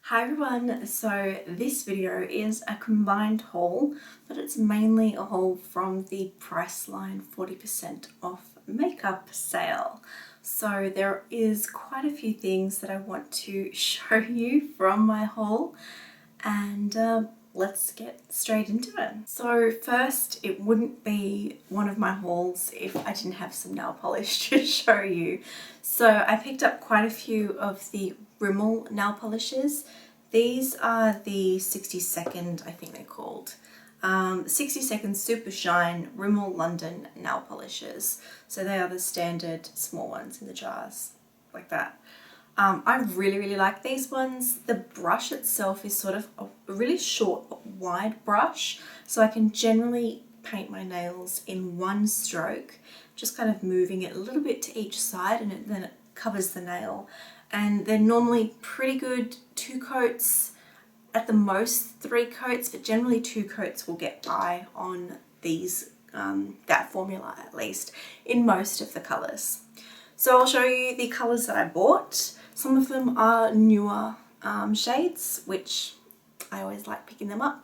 Hi everyone, so this video is a combined haul, but it's mainly a haul from the Priceline 40% off makeup sale. So there is quite a few things that I want to show you from my haul, and let's get straight into it. So first, it wouldn't be one of my hauls if I didn't have some nail polish to show you. So I picked up quite a few of the Rimmel nail polishes. These are the 60-second, I think they're called, 60-second Super Shine Rimmel London nail polishes. So they are the standard small ones in the jars, like that. I really like these ones. The brush itself is sort of a really short but wide brush, so I can generally paint my nails in one stroke, just kind of moving it a little bit to each side, and then it covers the nail. And they're normally pretty good 2 coats, at the most 3 coats, but generally 2 coats will get by on these, that formula at least, in most of the colours. So I'll show you the colours that I bought. Some of them are newer shades, which I always like picking them up.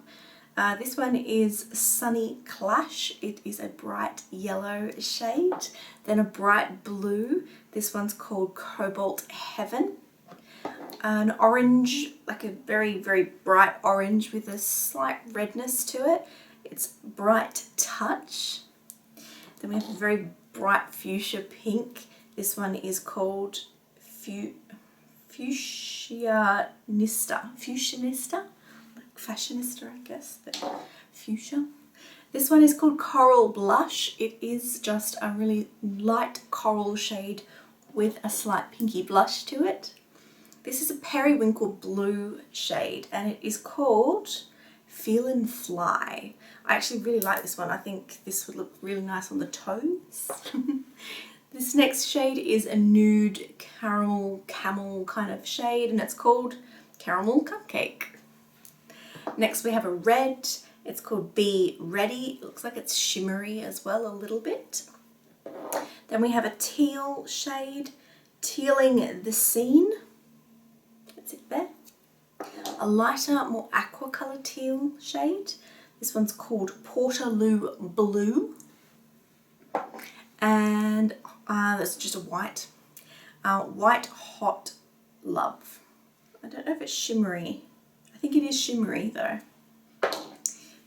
This one is Sunny Clash. It is a bright yellow shade. Then a bright blue. This one's called Cobalt Heaven. An orange, like a very bright orange with a slight redness to it. It's Bright Touch. Then we have a very bright fuchsia pink. This one is called Fuchsianista. Fuchsianista? Like fashionista, I guess, but fuchsia. This one is called Coral Blush. It is just a really light coral shade with a slight pinky blush to it. This is a periwinkle blue shade, and it is called Feel and Fly. I actually really like this one. I think this would look really nice on the toes. This next shade is a nude caramel camel kind of shade, and it's called Caramel Cupcake. Next we have a red. It's called Be Ready. It looks like it's shimmery as well a little bit. Then we have a teal shade, Tealing the Scene. That's it there. A lighter, more aqua colour teal shade. This one's called Portaloo Blue. And that's just a white. White Hot Love. I don't know if it's shimmery. I think it is shimmery though.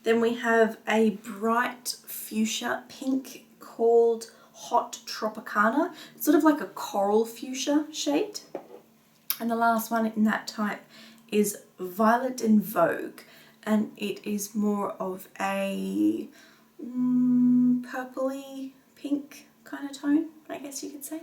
Then we have a bright fuchsia pink called Hot Tropicana. It's sort of like a coral fuchsia shade. And the last one in that type is Violet in Vogue, and it is more of a purpley pink kind of tone, I guess you could say.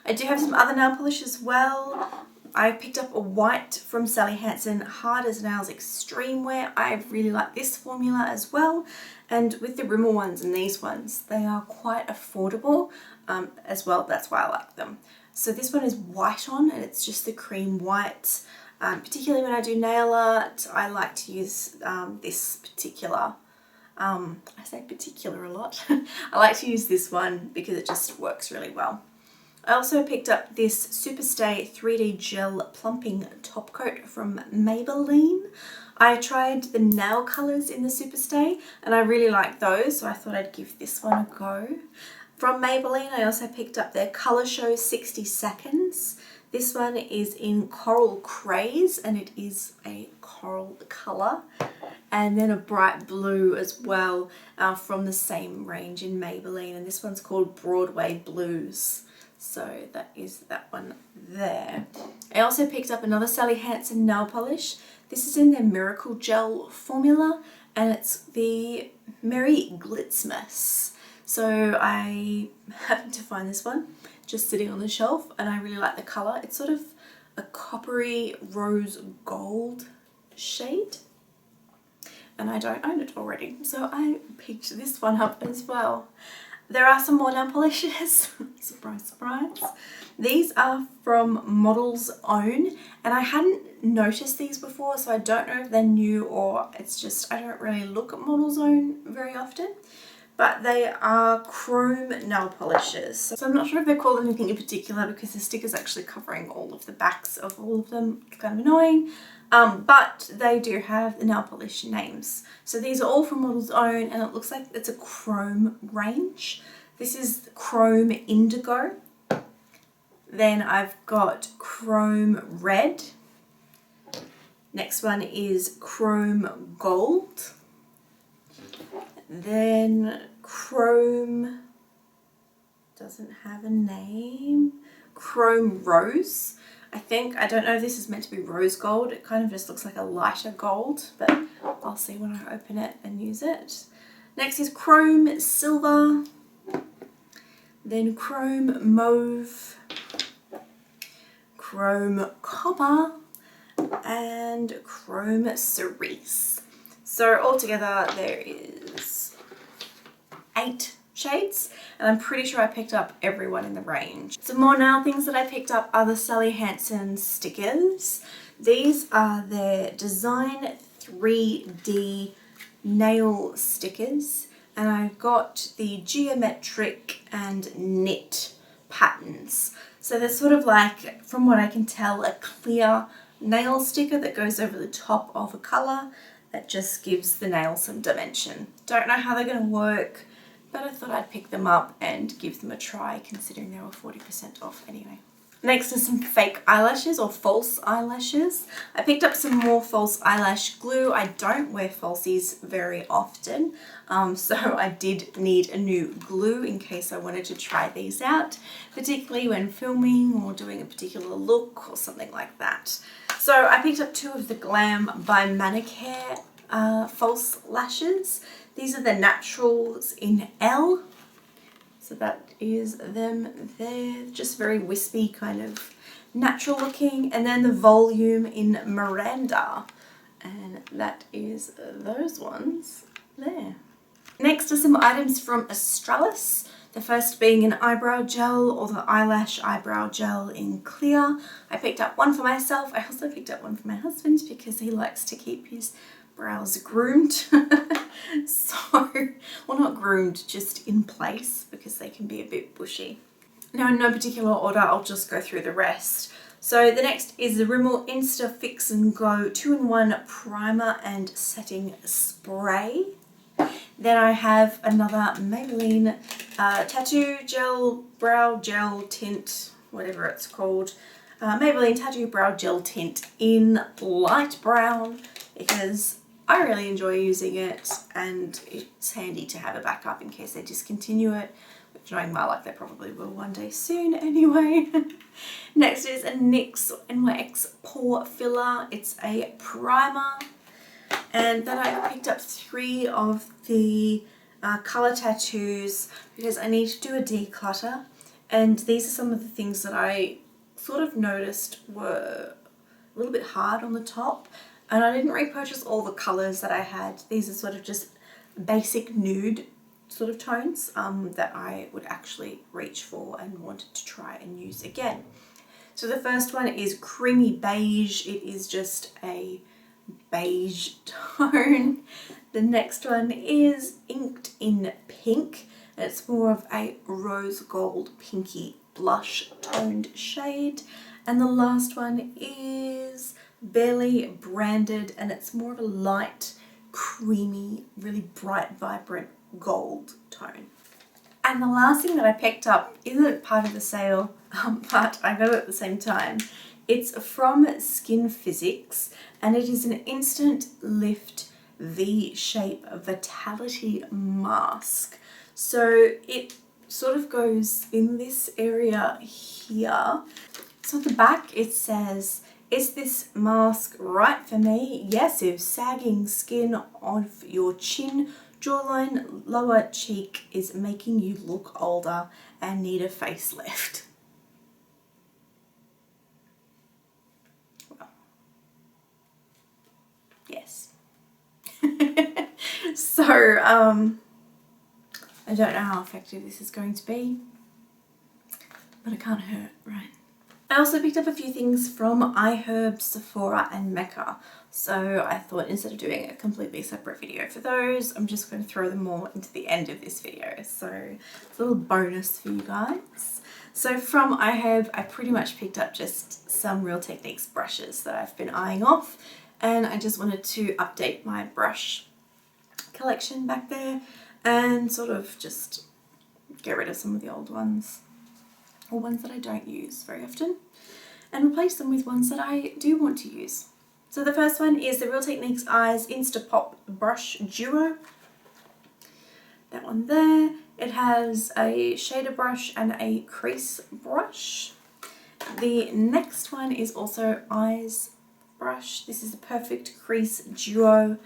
I do have some other nail polish as well. I picked up a white from Sally Hansen, Hard as Nails Extreme Wear. I really like this formula as well. And with the Rimmel ones and these ones, they are quite affordable as well. That's why I like them. So this one is white on, and it's just the cream white. Particularly when I do nail art, I like to use this particular, I say particular a lot. I like to use this one because it just works really well. I also picked up this Superstay 3D Gel Plumping Top Coat from Maybelline. I tried the nail colours in the Superstay and I really like those, so I thought I'd give this one a go. From Maybelline, I also picked up their Colour Show 60 Seconds. This one is in Coral Craze, and it is a coral colour. And then a bright blue as well from the same range in Maybelline, and this one's called Broadway Blues. So that is that one there. I also picked up another Sally Hansen nail polish. This is in their Miracle Gel formula, and it's the Merry Glitzmas. So I happened to find this one just sitting on the shelf, and I really like the colour. It's sort of a coppery rose gold shade, and I don't own it already, so I picked this one up as well. There are some more nail polishes. Surprise, surprise. These are from Model's Own, and I hadn't noticed these before, so I don't know if they're new or it's just I don't really look at Model's Own very often. But they are chrome nail polishes. So I'm not sure if they're called anything in particular because the sticker's actually covering all of the backs of all of them. It's kind of annoying. But they do have the nail polish names. So these are all from Model's Own, and it looks like it's a chrome range. This is Chrome Indigo. Then I've got Chrome Red. Next one is Chrome Gold. Then Chrome, doesn't have a name, Chrome Rose. I don't know if this is meant to be rose gold. It kind of just looks like a lighter gold, but I'll see when I open it and use it. Next is Chrome Silver. Then Chrome Mauve. Chrome Copper. And Chrome Cerise. So altogether there is 8 shades, and I'm pretty sure I picked up everyone in the range. Some more nail things that I picked up are the Sally Hansen stickers. These are their Design 3D nail stickers, and I've got the geometric and knit patterns. So they're sort of like, from what I can tell, a clear nail sticker that goes over the top of a colour that just gives the nail some dimension. Don't know how they're going to work, but I thought I'd pick them up and give them a try, considering they were 40% off anyway. Next is some fake eyelashes, or false eyelashes. I picked up some more false eyelash glue. I don't wear falsies very often, so I did need a new glue in case I wanted to try these out, particularly when filming or doing a particular look or something like that. So I picked up 2 of the Glam by Manicare false lashes. These are the naturals in L. So that is them there, just very wispy, kind of natural looking. And then the volume in Miranda, and that is those ones there. Next are some items from Australis. The first being an eyebrow gel, or the eyelash eyebrow gel in clear. I picked up one for myself. I also picked up one for my husband because he likes to keep his brows groomed. So, well, not groomed, just in place, because they can be a bit bushy. Now, in no particular order, I'll just go through the rest. So the next is the Rimmel Insta Fix and Go 2-in-1 primer and setting spray. Then I have another Maybelline tattoo gel, brow gel tint, whatever it's called. Maybelline tattoo brow gel tint in light brown, because I really enjoy using it, and it's handy to have a backup in case they discontinue it, which, knowing my luck, they probably will one day soon anyway. Next is a NYX NYX Pore Filler. It's a primer. And then I picked up 3 of the colour tattoos because I need to do a declutter, and these are some of the things that I sort of noticed were a little bit hard on the top, and I didn't repurchase all the colours that I had. These are sort of just basic nude sort of tones that I would actually reach for and wanted to try and use again. So the first one is Creamy Beige. It is just a beige tone. The next one is Inked in Pink, and it's more of a rose gold pinky blush toned shade. And the last one is Barely Branded, and it's more of a light, creamy, really bright, vibrant gold tone. And the last thing that I picked up isn't part of the sale, but I got it at the same time. It's from Skin Physics, and it is an Instant Lift V-Shape Vitality Mask. So it sort of goes in this area here. So at the back it says, "Is this mask right for me? Yes, if sagging skin of your chin, jawline, lower cheek is making you look older and need a facelift." Well, yes. So, I don't know how effective this is going to be, but it can't hurt, right? I also picked up a few things from iHerb, Sephora and Mecca. So I thought instead of doing a completely separate video for those, I'm just going to throw them all into the end of this video. So it's a little bonus for you guys. So from I pretty much picked up just some Real Techniques brushes that I've been eyeing off, and I just wanted to update my brush collection back there and sort of just get rid of some of the old ones or ones that I don't use very often and replace them with ones that I do want to use. So the first one is the Real Techniques Eyes Instapop Brush Duo. That one there. It has a shader brush and a crease brush. The next one is also Eyes brush. This is a Perfect Crease Duo.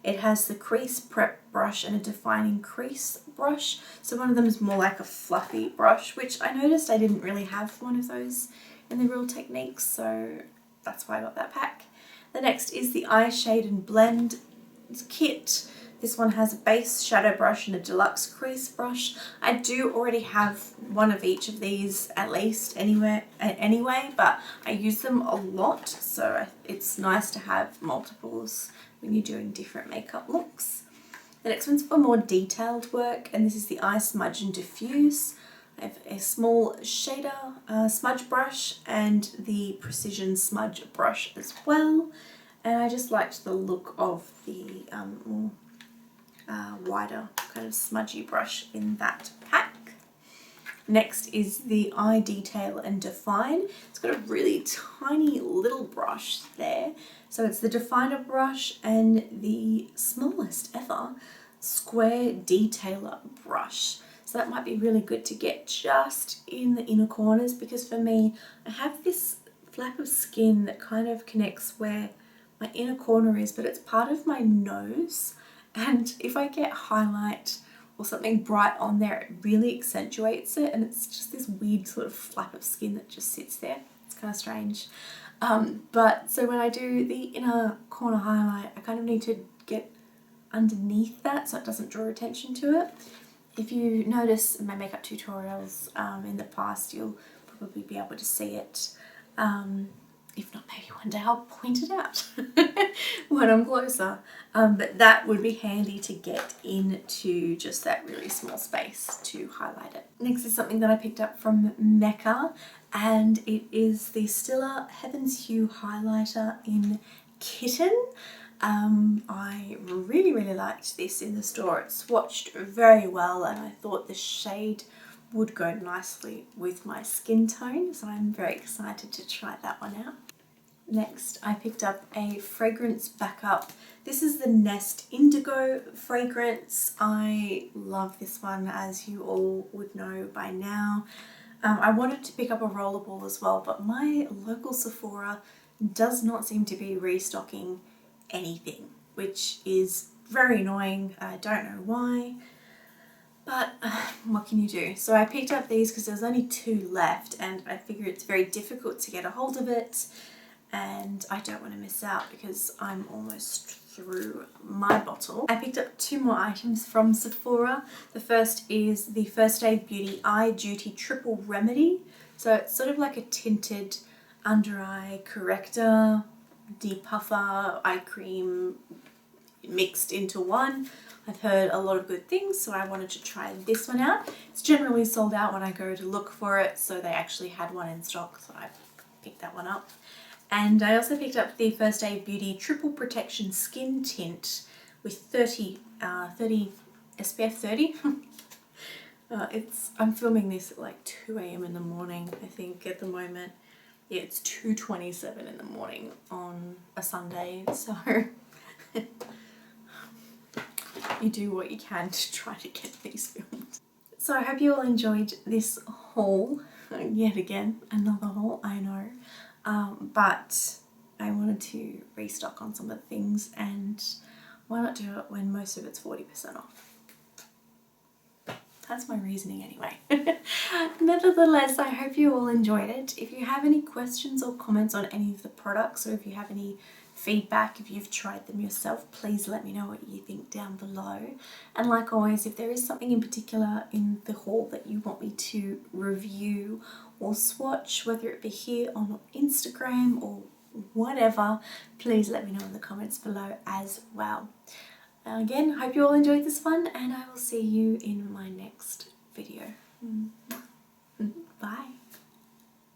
It has the crease prep brush and a defining crease brush. So one of them is more like a fluffy brush, which I noticed I didn't really have one of those in the Real Techniques, so that's why I got that pack. The next is the Eye Shade and Blend kit. This one has a base shadow brush and a deluxe crease brush. I do already have one of each of these at least anyway, but I use them a lot, so it's nice to have multiples when you're doing different makeup looks. The next one's for more detailed work, and this is the Eye Smudge and Diffuse. I have a small shader smudge brush and the precision smudge brush as well, and I just liked the look of the more wider kind of smudgy brush in that pack. Next is the Eye Detail and Define. It's got a really tiny little brush there. So it's the definer brush and the smallest ever square detailer brush. So that might be really good to get just in the inner corners, because for me, I have this flap of skin that kind of connects where my inner corner is, but it's part of my nose. And if I get highlight or something bright on there, it really accentuates it, and it's just this weird sort of flap of skin that just sits there. It's kind of strange. But so when I do the inner corner highlight, I kind of need to get underneath that so it doesn't draw attention to it. If you notice in my makeup tutorials in the past, you'll probably be able to see it. If not, maybe one day I'll point it out when I'm closer. But that would be handy to get into just that really small space to highlight it. Next is something that I picked up from Mecca, and it is the Stila Heaven's Hue highlighter in Kitten. I really liked this in the store. It swatched very well, and I thought the shade would go nicely with my skin tone, so I'm very excited to try that one out. Next, I picked up a fragrance backup. This is the Nest Indigo fragrance. I love this one, as you all would know by now. I wanted to pick up a rollerball as well, but my local Sephora does not seem to be restocking anything, which is very annoying. I don't know why, but what can you do? So I picked up these because there's only 2 left, and I figure it's very difficult to get a hold of it, and I don't want to miss out because I'm almost through my bottle. I picked up 2 more items from Sephora. The first is the First Aid Beauty Eye Duty Triple Remedy. So it's sort of like a tinted under eye corrector, depuffer, eye cream mixed into one. I've heard a lot of good things, so I wanted to try this one out. It's generally sold out when I go to look for it, so they actually had one in stock, so I picked that one up. And I also picked up the First Aid Beauty Triple Protection Skin Tint with 30 SPF 30. I'm filming this at like 2 AM in the morning, I think, at the moment. Yeah, it's 2:27 in the morning on a Sunday, so you do what you can to try to get these filmed. So I hope you all enjoyed this haul. Yet again, another haul, I know. But I wanted to restock on some of the things, and why not do it when most of it's 40% off? That's my reasoning anyway. Nevertheless, I hope you all enjoyed it. If you have any questions or comments on any of the products, or if you have any feedback, if you've tried them yourself, please let me know what you think down below. And like always, if there is something in particular in the haul that you want me to review or swatch, whether it be here on Instagram or whatever, please let me know in the comments below as well. Again, hope you all enjoyed this one, and I will see you in my next video. Bye.